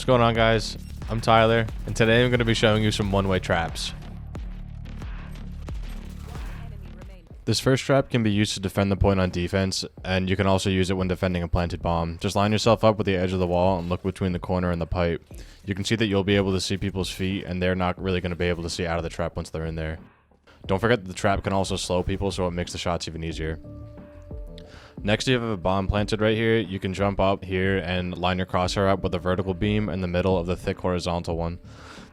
going on, guys? I'm Tyler, and today I'm going to be showing you some one-way traps. This first trap can be used to defend the point on defense, and you can also use it when defending a planted bomb. Just line yourself up with the edge of the wall and look between the corner and the pipe. You can see that you'll be able to see people's feet, and they're not really going to be able to see out of the trap once they're in there. Don't forget that the trap can also slow people, so it makes the shots even easier. Next, you have a bomb planted right here. You can jump up here and line your crosshair up with a vertical beam in the middle of the thick horizontal one.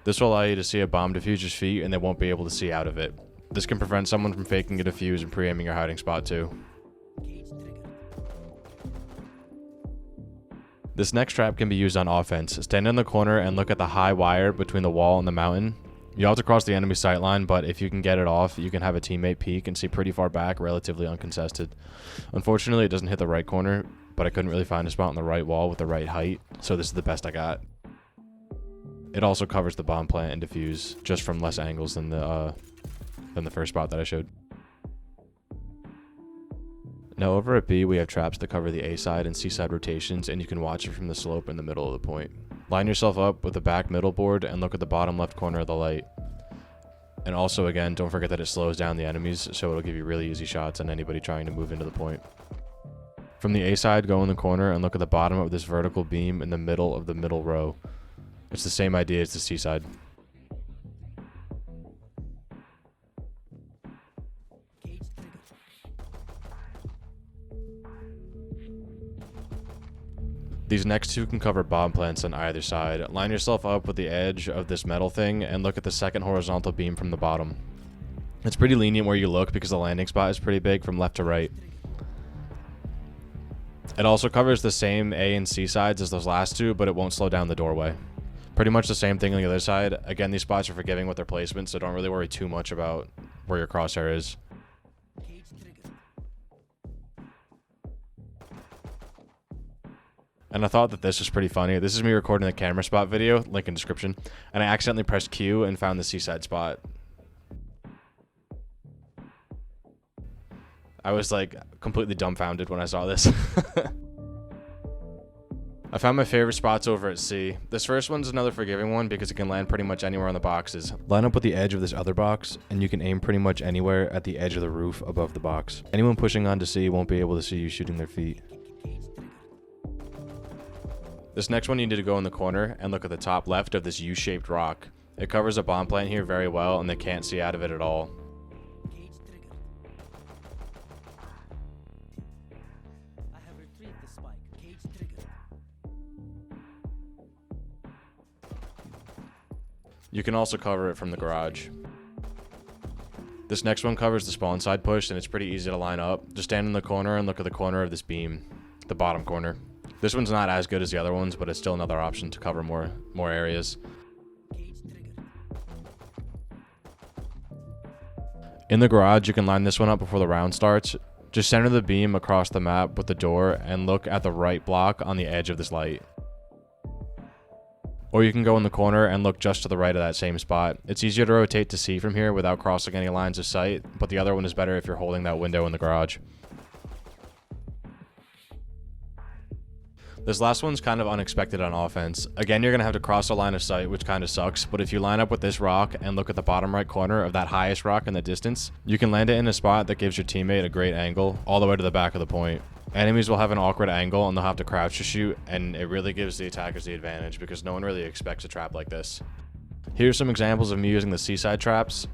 This will allow you to see a bomb diffuser's feet, and they won't be able to see out of it. This can prevent someone from faking a defuse and pre-aiming your hiding spot too. This next trap can be used on offense. Stand in the corner and look at the high wire between the wall and the mountain. You have to cross the enemy sight line, but if you can get it off, you can have a teammate peek and see pretty far back, relatively uncontested. Unfortunately, it doesn't hit the right corner, but I couldn't really find a spot on the right wall with the right height, so this is the best I got. It also covers the bomb plant and defuse, just from less angles than the first spot that I showed. Now over at B, we have traps that cover the A side and C side rotations, and you can watch it from the slope in the middle of the point. Line yourself up with the back middle board and look at the bottom left corner of the light. And also, again, don't forget that it slows down the enemies, so it'll give you really easy shots on anybody trying to move into the point. From the A side, go in the corner and look at the bottom of this vertical beam in the middle of the middle row. It's the same idea as the C side. These next two can cover bomb plants on either side. Line yourself up with the edge of this metal thing and look at the second horizontal beam from the bottom. It's pretty lenient where you look because the landing spot is pretty big from left to right. It also covers the same A and C sides as those last two, but it won't slow down the doorway. Pretty much the same thing on the other side. Again, these spots are forgiving with their placement, so don't really worry too much about where your crosshair is. And I thought that this was pretty funny. This is me recording the camera spot video, link in description, and I accidentally pressed Q and found the seaside spot. I was like completely dumbfounded when I saw this. I found my favorite spots over at C. This first one's another forgiving one because it can land pretty much anywhere on the boxes. Line up with the edge of this other box, and you can aim pretty much anywhere at the edge of the roof above the box. Anyone pushing onto C won't be able to see you shooting their feet. This next one, you need to go in the corner and look at the top left of this U-shaped rock. It covers a bomb plant here very well, and they can't see out of it at all. You can also cover it from the garage. This next one covers the spawn side push, and it's pretty easy to line up. Just stand in the corner and look at the corner of this beam, the bottom corner. This one's not as good as the other ones, but it's still another option to cover more areas. In the garage, you can line this one up before the round starts. Just center the beam across the map with the door and look at the right block on the edge of this light. Or you can go in the corner and look just to the right of that same spot. It's easier to rotate to see from here without crossing any lines of sight, but the other one is better if you're holding that window in the garage. This last one's kind of unexpected on offense. Again, you're going to have to cross a line of sight, which kind of sucks, but if you line up with this rock and look at the bottom right corner of that highest rock in the distance, you can land it in a spot that gives your teammate a great angle all the way to the back of the point. Enemies will have an awkward angle and they'll have to crouch to shoot, and it really gives the attackers the advantage because no one really expects a trap like this. Here's some examples of me using the seaside traps.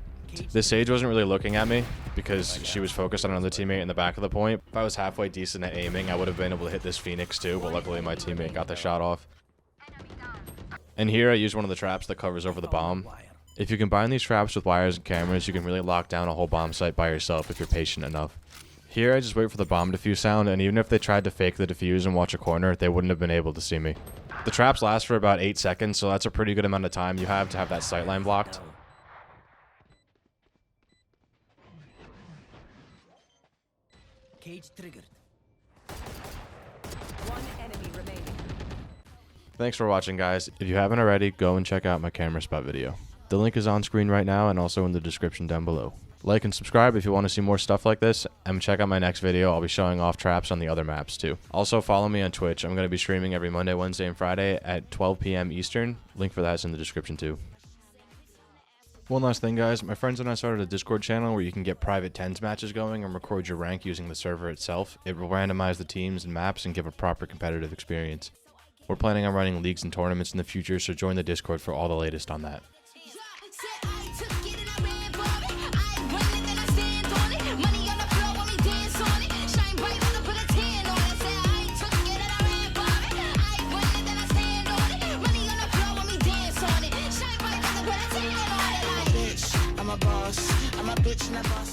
This Sage wasn't really looking at me because she was focused on another teammate in the back of the point. If I was halfway decent at aiming, I would have been able to hit this Phoenix too, but luckily my teammate got the shot off. And here I use one of the traps that covers over the bomb. If you combine these traps with wires and cameras, you can really lock down a whole bomb site by yourself if you're patient enough. Here I just wait for the bomb defuse sound, and even if they tried to fake the defuse and watch a corner, they wouldn't have been able to see me. The traps last for about 8 seconds, so that's a pretty good amount of time you have to have that sightline blocked. Cage triggered. One enemy remaining. Thanks for watching, guys. If you haven't already, go and check out my camera spot video. The link is on screen right now and also in the description down below. Like and subscribe if you want to see more stuff like this, and check out my next video. I'll be showing off traps on the other maps too. Also follow me on Twitch. I'm going to be streaming every Monday, Wednesday, and Friday at 12 p.m. Eastern. Link for that is in the description too. One last thing, guys. My friends and I started a Discord channel where you can get private 10s matches going and record your rank using the server itself. It will randomize the teams and maps and give a proper competitive experience. We're planning on running leagues and tournaments in the future, so join the Discord for all the latest on that. I'm a bitch and a boss.